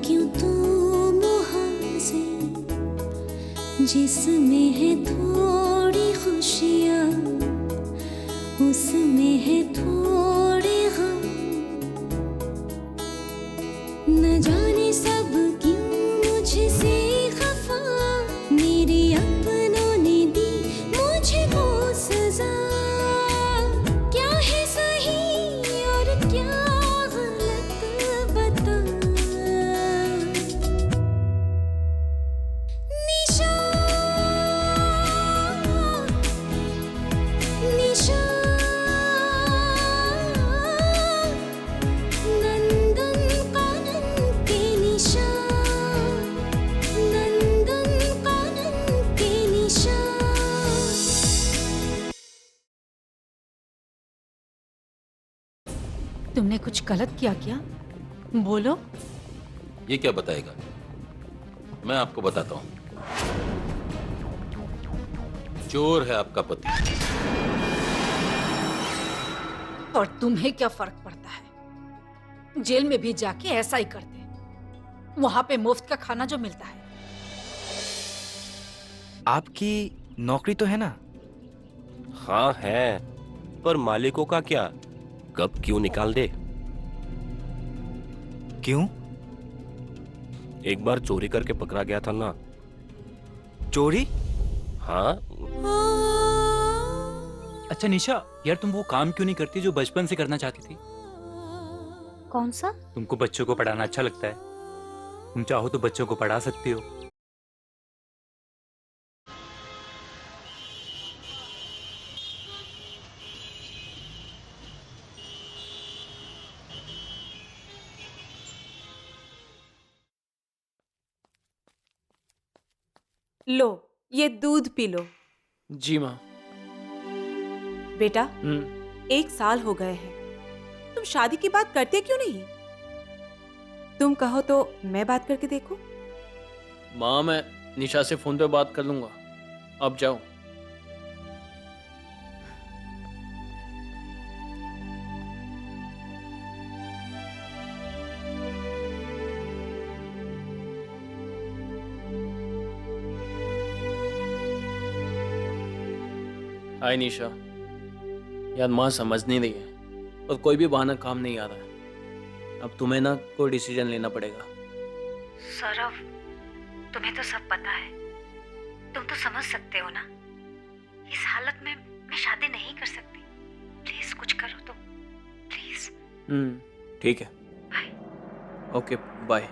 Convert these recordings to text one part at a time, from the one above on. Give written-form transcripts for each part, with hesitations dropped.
क्यों तू मुहासे, जिसमें है थोड़ी खुशियाँ उसमें है थोड़े गम। न जाने सब क्यों मुझसे खफा, मेरे अपनों ने दी मुझको सजा। क्या है सही और क्या गलत बता। निशा निशा नंदन कानन के निशा, नंदन कानन के निशा। तुमने कुछ गलत किया क्या? बोलो। ये क्या बताएगा? मैं आपको बताता हूँ। चोर है आपका पति। और तुम्हें क्या फर्क पड़ता है? जेल में भी जाके ऐसा ही करते हैं। वहां पे मुफ्त का खाना जो मिलता है। आपकी नौकरी तो है ना? हाँ है, पर मालिकों का क्या? कब क्यों निकाल दे। क्यों? एक बार चोरी करके पकड़ा गया था ना। चोरी? हाँ, अच्छा निशा, यार तुम वो काम क्यों नहीं करती जो बचपन से करना चाहती थी? कौन सा? तुमको बच्चों को पढ़ाना अच्छा लगता है। तुम चाहो तो बच्चों को पढ़ा सकती हो। लो, ये दूध पी लो। जी माँ। बेटा, 1 साल हो गए हैं, तुम शादी की बात करते क्यों नहीं? तुम कहो तो मैं बात करके देखूं? माँ, मैं निशा से फोन पे बात कर लूंगा। अब जाओ। हाय निशा। यार माँ समझ नहीं रही है और कोई भी बहाना काम नहीं आ रहा है। अब तुम्हें ना कोई डिसीजन लेना पड़ेगा। सौरभ, तुम्हें तो सब पता है। तुम तो समझ सकते हो ना। इस हालत में मैं शादी नहीं कर सकती। प्लीज कुछ करो तो, प्लीज। ठीक है। Bye. Okay, bye.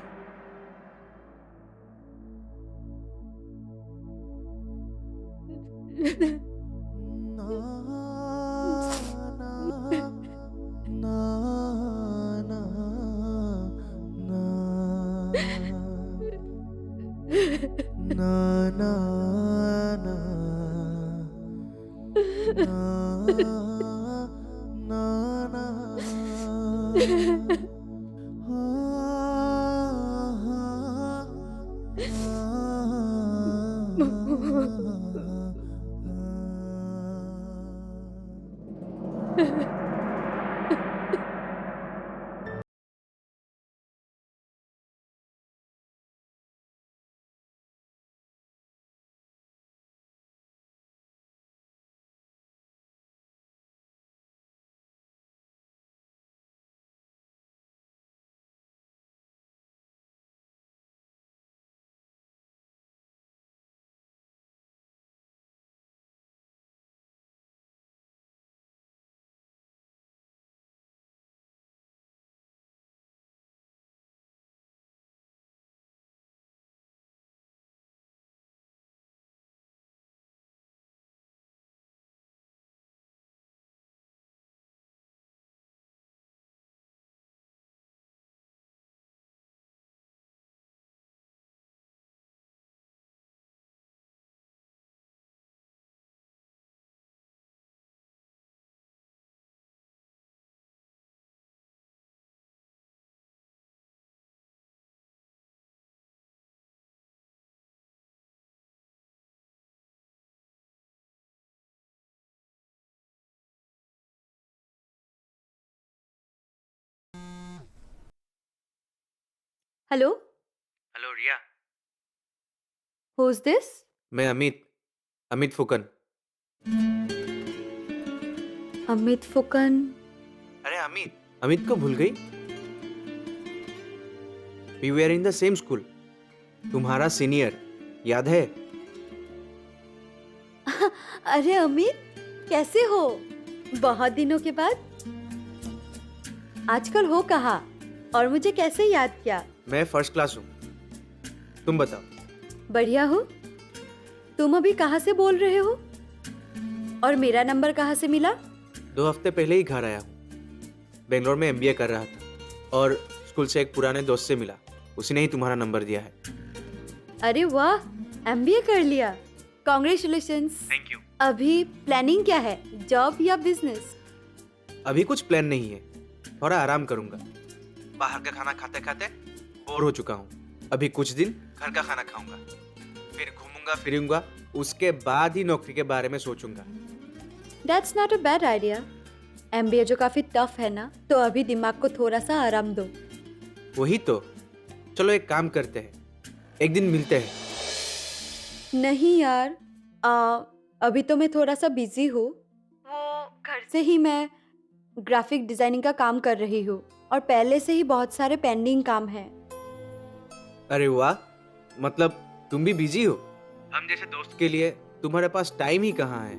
Hello, hello Riya. Who is this? मैं अमित फुकन। अमित फुकन? अरे अमित को भूल गई? We were in the same school. तुम्हारा सीनियर, याद है? अरे अमित, कैसे हो? बहुत दिनों के बाद। आजकल हो कहाँ और मुझे कैसे याद किया? मैं फर्स्ट क्लास हूँ। तुम बताओ। बढ़िया हो। तुम अभी कहाँ से बोल रहे हो? और मेरा नंबर कहाँ से मिला? 2 हफ्ते पहले ही घर आया हूँ। बेंगलोर में MBA कर रहा था और स्कूल से एक पुराने दोस्त से मिला। उसी ने ही तुम्हारा नंबर दिया है। अरे वाह, MBA कर लिया। कॉन्ग्रेचुलेशंस। Thank you. अभी प्लानिंग क्या है, जॉब या बिजनेस? अभी कुछ प्लान नहीं है, थोड़ा आराम करूंगा। बाहर का खाना खाते खाते बोर हो चुका हूँ। अभी कुछ दिन घर का खाना खाऊंगा, फिर घूमूंगा फिरूंगा, उसके बाद ही नौकरी के बारे में सोचूंगा। That's not a bad idea. MBA जो काफी टफ है ना, तो अभी दिमाग को थोड़ा सा आराम दो। वही तो। चलो एक काम करते हैं, एक दिन मिलते हैं। नहीं यार, अभी तो मैं थोड़ा सा बिजी हूँ। वो घर से ही मैं ग्राफिक डिजाइनिंग का काम कर रही हूँ और पहले से ही बहुत सारे पेंडिंग काम हैं। अरे वाह, मतलब तुम भी बिजी हो? हम जैसे दोस्त के लिए तुम्हारे पास टाइम ही कहाँ है?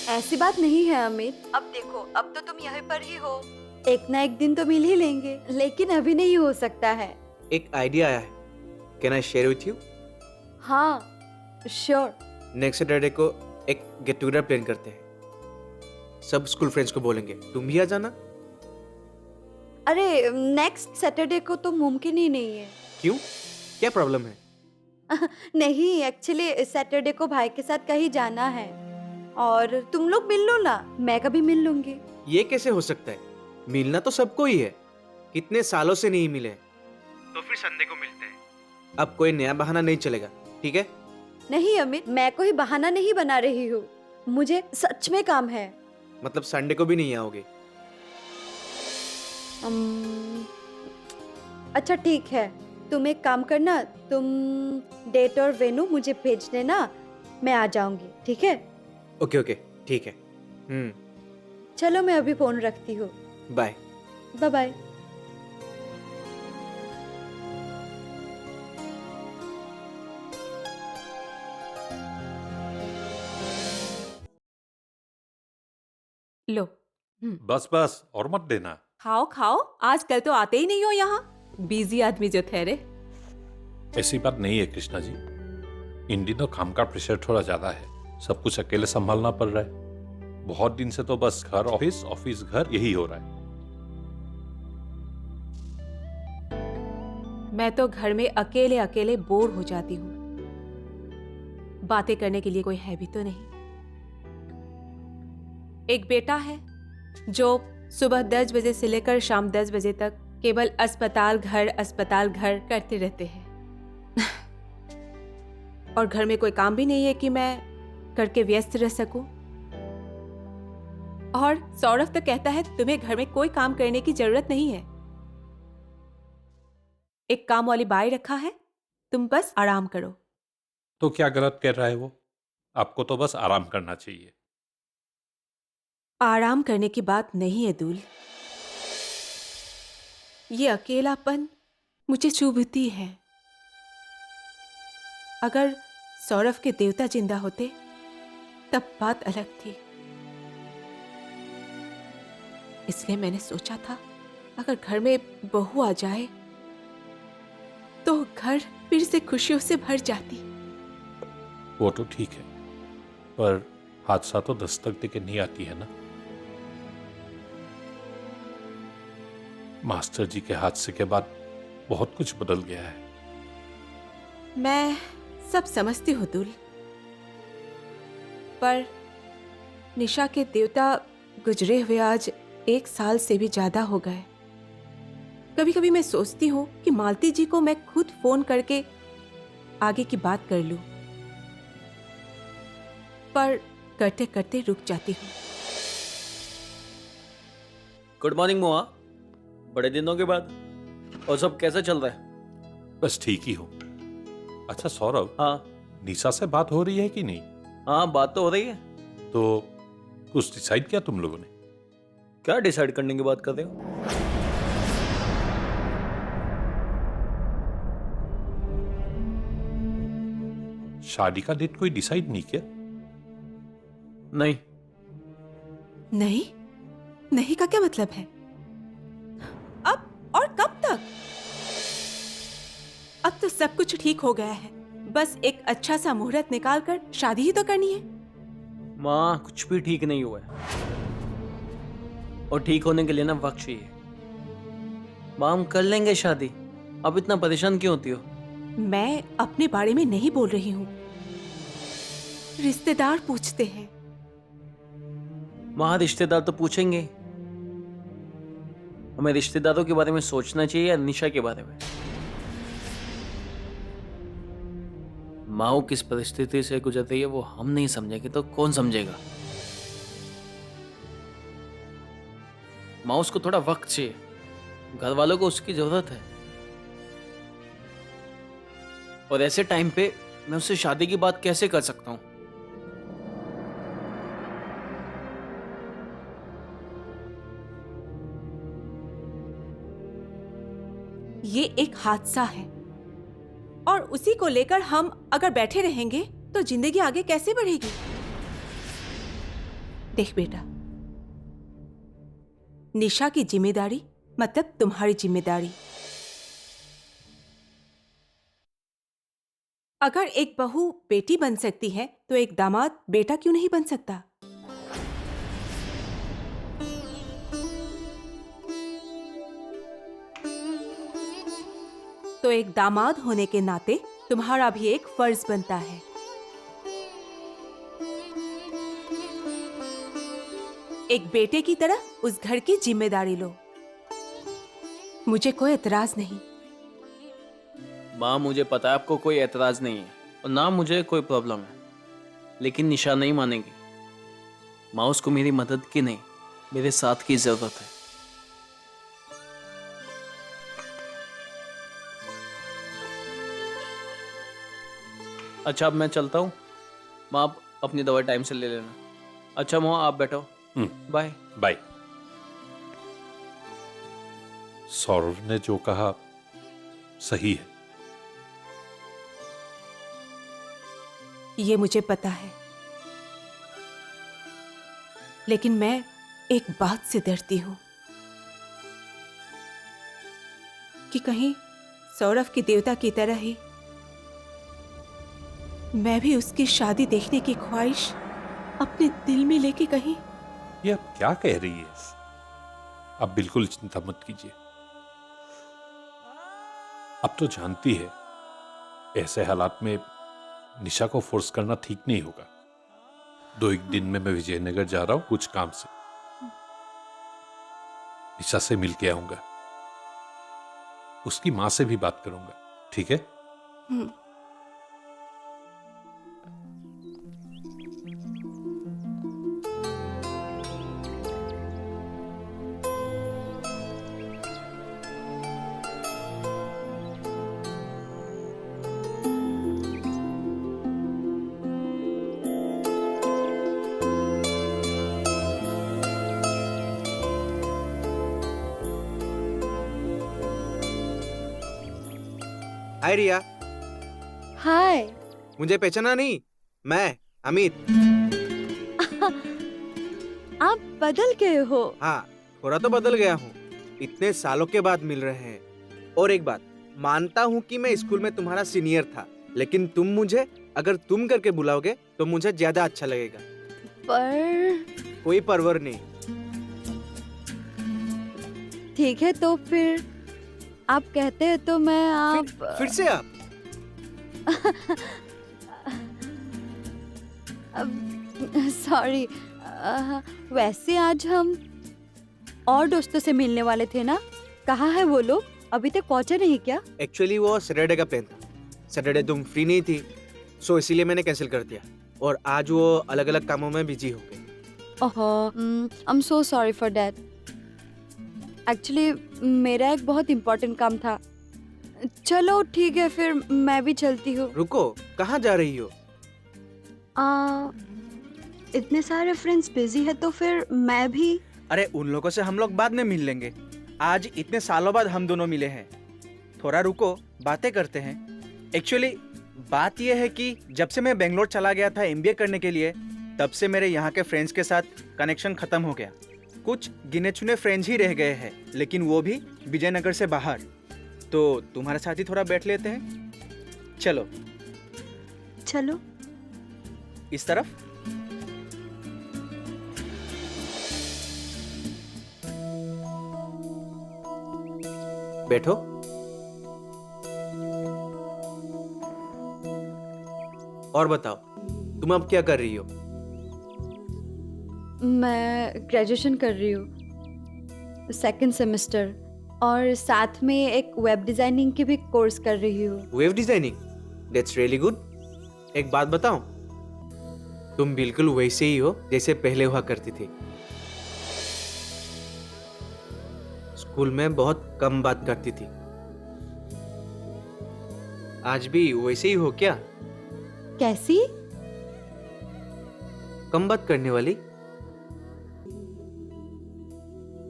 ऐसी बात नहीं है अमित। अब देखो, अब तो तुम यहीं पर ही हो, एक ना एक दिन तो मिल ही लेंगे, लेकिन अभी नहीं हो सकता है। एक आइडिया आया है, can I share with you? हाँ, श्योर। नेक्स्ट सैटरडे को एक गेट टुगेदर प्लान करते हैं। सब स्कूल फ्रेंड्स को बोलेंगे, तुम भी आ जाना। अरे नेक्स्ट सैटरडे को तो मुमकिन ही नहीं है। क्यों, क्या प्रॉब्लम है? नहीं, एक्चुअली सैटरडे को भाई के साथ कहीं जाना है और तुम लोग मिल लो ना, मैं कभी मिल लूंगी। ये कैसे हो सकता है? मिलना तो सबको ही है, कितने सालों से नहीं मिले। तो फिर संडे को मिलते हैं। अब कोई नया बहाना नहीं चलेगा, ठीक है? नहीं अमित, मैं कोई बहाना नहीं बना रही हूँ, मुझे सच में काम है। मतलब संडे को भी नहीं आओगे? अच्छा ठीक है, तुम एक काम करना, तुम डेट और वेन्यू मुझे भेज देना, मैं आ जाऊंगी, ठीक है? ओके ठीक है। चलो मैं अभी फोन रखती हूँ। Bye bye bye. लो, बस बस और मत देना। खाओ खाओ, आजकल तो आते ही नहीं हो यहाँ, बिजी आदमी जो ठहरे। ऐसी बात नहीं है कृष्णा जी, इन दिनों काम का प्रेशर थोड़ा ज्यादा है, सब कुछ अकेले संभालना पड़ रहा है। बहुत दिन से तो बस घर ऑफिस ऑफिस घर यही हो रहा है। मैं तो घर में अकेले अकेले बोर हो जाती हूँ, बातें करने के लिए कोई है भी तो नहीं। एक बेटा है जो सुबह 10 बजे से लेकर शाम 10 बजे तक केवल अस्पताल घर करते रहते हैं। और घर में कोई काम भी नहीं है कि मैं करके व्यस्त रह सकूं। और सौरभ तो कहता है तुम्हें घर में कोई काम करने की जरूरत नहीं है, एक काम वाली बाई रखा है, तुम बस आराम करो। तो क्या गलत कह रहा है वो? आपको तो बस आराम करना चाहिए। आराम करने की बात नहीं है दूल, ये अकेलापन मुझे चुभती है। अगर सौरभ के देवता जिंदा होते तब बात अलग थी। इसलिए मैंने सोचा था अगर घर में बहू आ जाए तो घर फिर से खुशियों से भर जाती। वो तो ठीक है, पर हादसा तो दस्तक देके नहीं आती है ना। मास्टर जी के हादसे के बाद बहुत कुछ बदल गया है। मैं सब समझती हूँ दुल, पर निशा के देवता गुजरे हुए आज 1 साल से भी ज्यादा हो गए। कभी कभी मैं सोचती हूँ कि मालती जी को मैं खुद फोन करके आगे की बात कर लूं, पर करते करते रुक जाती हूँ। गुड मॉर्निंग मोआ, बड़े दिनों के बाद। और सब कैसा चल रहा है? बस ठीक ही हूँ। अच्छा सौरभ, हाँ निशा से बात हो रही है कि नहीं? हाँ, बात तो हो रही है। तो कुछ डिसाइड किया तुम लोगों ने? क्या डिसाइड करने की बात कर रहे हो? शादी का डेट कोई डिसाइड नहीं किया? नहीं। नहीं? नहीं का क्या मतलब है? अब और कब तक? अब तो सब कुछ ठीक हो गया है, बस एक अच्छा सा मुहूर्त निकाल कर शादी ही तो करनी है। माँ, कुछ भी ठीक नहीं हुआ है, और ठीक होने के लिए ना वक्त चाहिए। माँ, हम कर लेंगे शादी, अब इतना परेशान क्यों होती हो? मैं अपने बारे में नहीं बोल रही हूँ, रिश्तेदार पूछते हैं। माँ, रिश्तेदार तो पूछेंगे। हमें रिश्तेदारों के बारे में सोचना चाहिए या निशा के बारे में? माँ, वो किस परिस्थिति से गुजर रही है वो हम नहीं समझेंगे तो कौन समझेगा? माँ, उसको थोड़ा वक्त चाहिए, घर वालों को उसकी जरूरत है, और ऐसे टाइम पे मैं उससे शादी की बात कैसे कर सकता हूँ? ये एक हादसा है, और उसी को लेकर हम अगर बैठे रहेंगे तो जिंदगी आगे कैसे बढ़ेगी? देख बेटा, निशा की जिम्मेदारी मतलब तुम्हारी जिम्मेदारी। अगर एक बहू बेटी बन सकती है तो एक दामाद बेटा क्यों नहीं बन सकता? तो एक दामाद होने के नाते तुम्हारा भी एक फर्ज बनता है। एक बेटे की तरह उस घर की जिम्मेदारी लो। मुझे कोई एतराज नहीं। माँ, मुझे पता है आपको कोई एतराज नहीं है, और ना मुझे कोई प्रॉब्लम है, लेकिन निशा नहीं मानेगी। माँ, उसको मेरी मदद की नहीं, मेरे साथ की जरूरत है। अच्छा, अब मैं चलता हूँ। माँ, आप अपनी दवा टाइम से ले लेना। अच्छा माँ, आप बैठो। Bye bye. सौरभ ने जो कहा सही है। ये मुझे पता है, लेकिन मैं एक बात से डरती हूं कि कहीं सौरभ की देवता की तरह ही मैं भी उसकी शादी देखने की ख्वाहिश अपने दिल में लेके कहीं। ये अब क्या कह रही है? अब बिल्कुल चिंता मत कीजिए। अब तो जानती है ऐसे हालात में निशा को फोर्स करना ठीक नहीं होगा। 2-1 दिन में मैं विजयनगर जा रहा हूं कुछ काम से। निशा से मिल के आऊंगा, उसकी मां से भी बात करूंगा, ठीक है? हाय रिया। हाय। मुझे पहचाना नहीं? मैं अमित। आप बदल गए हो। हाँ, थोड़ा तो बदल गया हूँ। इतने सालों के बाद मिल रहे हैं। और एक बात, मानता हूँ कि मैं स्कूल में तुम्हारा सीनियर था, लेकिन तुम मुझे अगर तुम करके बुलाओगे तो मुझे ज्यादा अच्छा लगेगा। पर कोई परवर नहीं। ठीक है, तो फिर आप कहते हैं तो मैं आप फिर से आप? सॉरी, वैसे आज हम और दोस्तों से मिलने वाले थे ना। कहाँ है वो लोग? अभी तक पहुंचे नहीं क्या? एक्चुअली वो सैटरडे का प्लान था। सैटरडे तुम फ्री नहीं थी, सो इसीलिए मैंने कैंसिल कर दिया, और आज वो अलग अलग कामों में बिजी हो गए। ओहो, I am so sorry for that. Actually मेरा एक बहुत इम्पोर्टेंट काम था, चलो ठीक है, फिर मैं भी चलती हूँ। रुको, कहाँ जा रही हो? इतने सारे फ्रेंड्स बिजी है तो फिर मैं भी। अरे उन लोगों से हम लोग बाद में मिल लेंगे। आज इतने सालों बाद हम दोनों मिले हैं, थोड़ा रुको, बातें करते हैं। एक्चुअली बात यह है कि जब से मैं बेंगलोर चला गया था एमबीए करने के लिए, तब से मेरे यहाँ के फ्रेंड्स के साथ कनेक्शन खत्म हो गया। कुछ गिने चुने फ्रेंड्स ही रह गए हैं, लेकिन वो भी विजयनगर से बाहर। तो तुम्हारे साथ ही थोड़ा बैठ लेते हैं। चलो चलो। इस तरफ। बैठो। और बताओ, तुम अब क्या कर रही हो? मैं ग्रेजुएशन कर रही हूँ, सेकंड सेमेस्टर, और साथ में एक वेब डिजाइनिंग की भी कोर्स कर रही हूँ। Web designing, that's really good. एक बात बताऊं, तुम बिल्कुल वैसे ही हो जैसे पहले हुआ करती थी। स्कूल में बहुत कम बात करती थी, आज भी वैसे ही हो क्या? कैसी? कम बात करने वाली।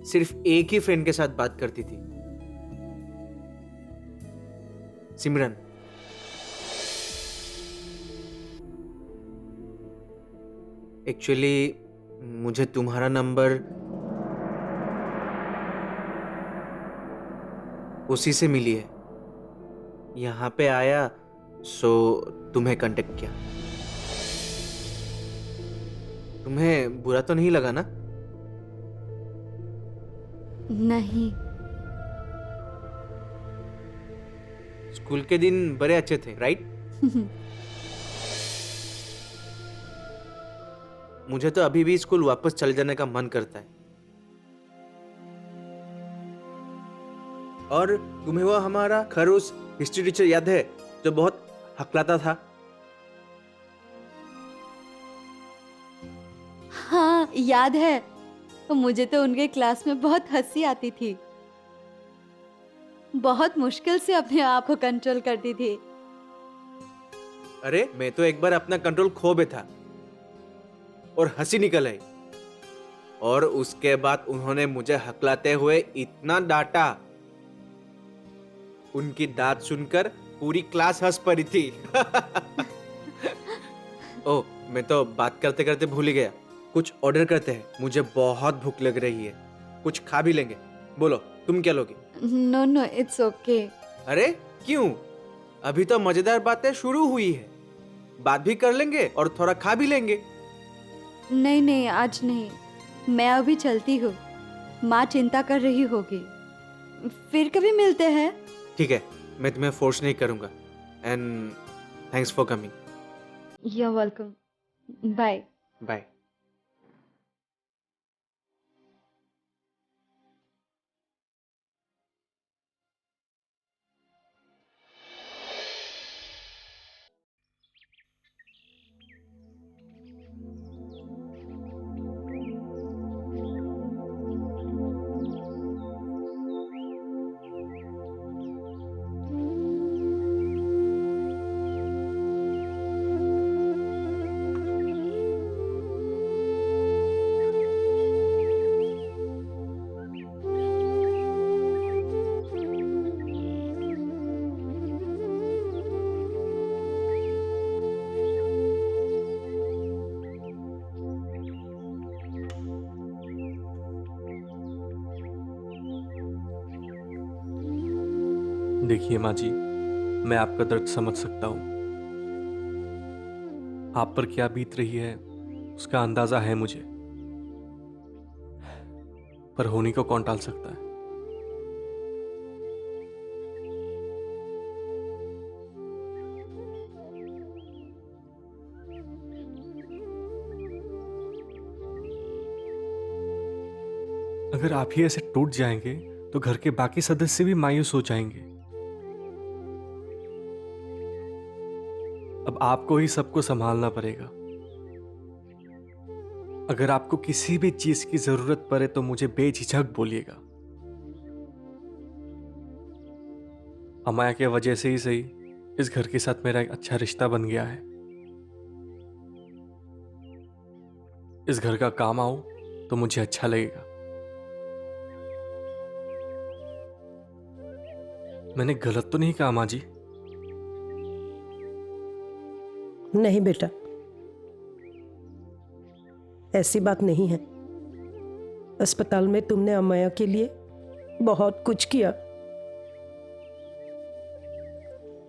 सिर्फ एक ही फ्रेंड के साथ बात करती थी, सिमरन। एक्चुअली मुझे तुम्हारा नंबर उसी से मिली है। यहाँ पे आया सो तुम्हें कांटेक्ट किया। तुम्हें बुरा तो नहीं लगा ना? नहीं। स्कूल के दिन बड़े अच्छे थे, राइट? मुझे तो अभी भी स्कूल वापस चले जाने का मन करता है। और तुम्हें वो हमारा खरूस हिस्ट्री टीचर याद है जो बहुत हकलाता था? हाँ याद है, मुझे तो उनके क्लास में बहुत हंसी आती थी। बहुत मुश्किल से अपने आप को कंट्रोल करती थी। अरे मैं तो एक बार अपना कंट्रोल खो बैठा और हंसी निकल आई, और उसके बाद उन्होंने मुझे हकलाते हुए इतना डांटा, उनकी डांट सुनकर पूरी क्लास हंस पड़ी थी। ओह, मैं तो बात करते करते भूल ही गया। कुछ ऑर्डर करते हैं, मुझे बहुत भूख लग रही है। कुछ खा भी लेंगे। बोलो, तुम क्या लोगे? No no, it's okay. अरे क्यों? अभी तो मजेदार बातें शुरू हुई है। बात भी कर लेंगे और थोड़ा खा भी लेंगे। नहीं नहीं, आज नहीं, मैं अभी चलती हूँ। माँ चिंता कर रही होगी। फिर कभी मिलते हैं। ठीक है, मैं तुम्हें फोर्स नहीं करूंगा। And thanks for coming. You are welcome. Bye bye. देखिए माँ जी, मैं आपका दर्द समझ सकता हूँ। आप पर क्या बीत रही है उसका अंदाजा है मुझे, पर होनी को कौन टाल सकता है। अगर आप ही ऐसे टूट जाएंगे तो घर के बाकी सदस्य भी मायूस हो जाएंगे। अब आपको ही सबको संभालना पड़ेगा। अगर आपको किसी भी चीज की जरूरत पड़े तो मुझे बेझिझक बोलिएगा। अमाया के वजह से ही सही, इस घर के साथ मेरा एक अच्छा रिश्ता बन गया है। इस घर का काम आऊं तो मुझे अच्छा लगेगा। मैंने गलत तो नहीं कहा माँ जी? नहीं बेटा, ऐसी बात नहीं है। अस्पताल में तुमने अमाया के लिए बहुत कुछ किया,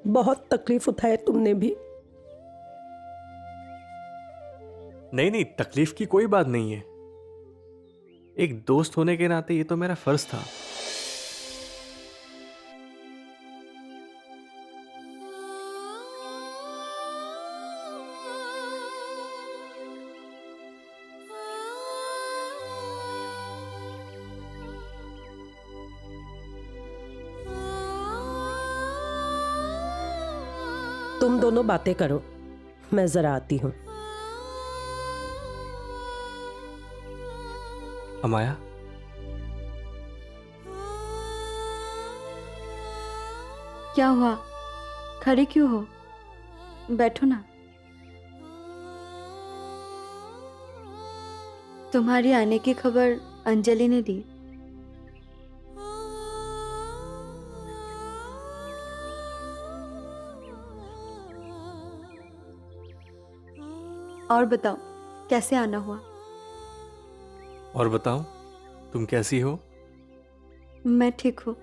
बहुत तकलीफ उठाए तुमने भी। नहीं, तकलीफ की कोई बात नहीं है। एक दोस्त होने के नाते ये तो मेरा फर्ज था। तुम दोनों बातें करो, मैं जरा आती हूं। अमाया, क्या हुआ? खड़े क्यों हो? बैठो ना। तुम्हारी आने की खबर अंजलि ने दी। और बताओ, कैसे आना हुआ? और बताओ, तुम कैसी हो? मैं ठीक हूँ,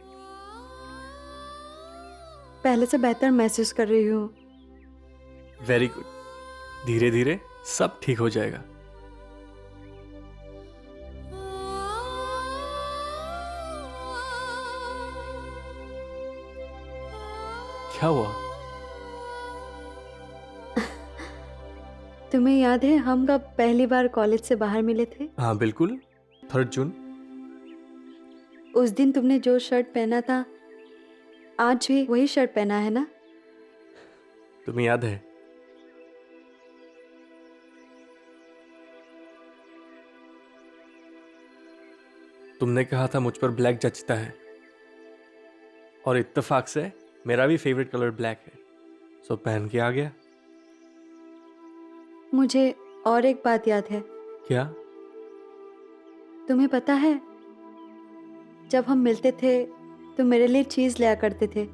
पहले से बेहतर महसूस कर रही हूँ। Very good. धीरे धीरे सब ठीक हो जाएगा। क्या हुआ? तुम्हें याद है हम कब पहली बार कॉलेज से बाहर मिले थे? हाँ बिल्कुल, 3 जून। उस दिन तुमने जो शर्ट पहना था, आज भी वही शर्ट पहना है ना? तुम्हें याद है? तुमने कहा था मुझ पर ब्लैक जचता है, और इत्तेफाक से मेरा भी फेवरेट कलर ब्लैक है, सो पहन के आ गया। मुझे और एक बात याद है। क्या? तुम्हें पता है, जब हम मिलते थे तो मेरे लिए चीज लाया करते थे।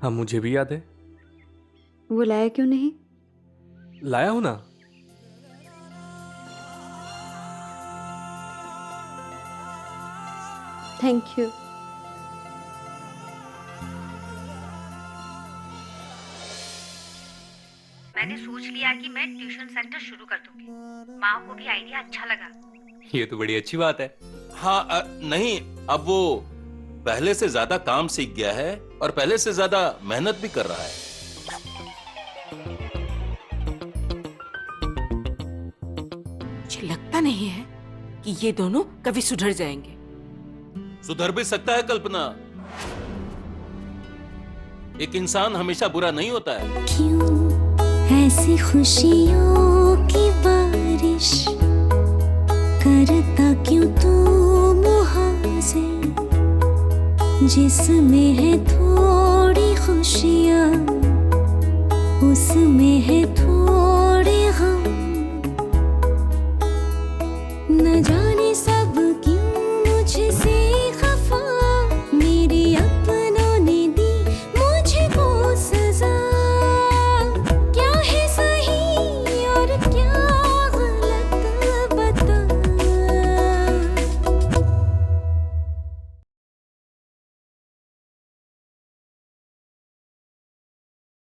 हाँ मुझे भी याद है। वो लाया क्यों नहीं? लाया हूं ना। Thank you. मैंने सोच लिया कि मैं ट्यूशन सेंटर शुरू कर दूंगी। माँ को भी आइडिया अच्छा लगा। ये तो बड़ी अच्छी बात है। हाँ नहीं, अब वो पहले से ज्यादा काम सीख गया है और पहले से ज्यादा मेहनत भी कर रहा है। मुझे लगता नहीं है कि ये दोनों कभी सुधर जाएंगे। सुधर भी सकता है कल्पना। एक इंसान हमेशा बुरा नहीं होता है। क्यों ऐसी खुशियों की बारिश करता क्यों तू मुहाजिर, जिसमें है थोड़ी खुशियाँ उसमें है थोड़ी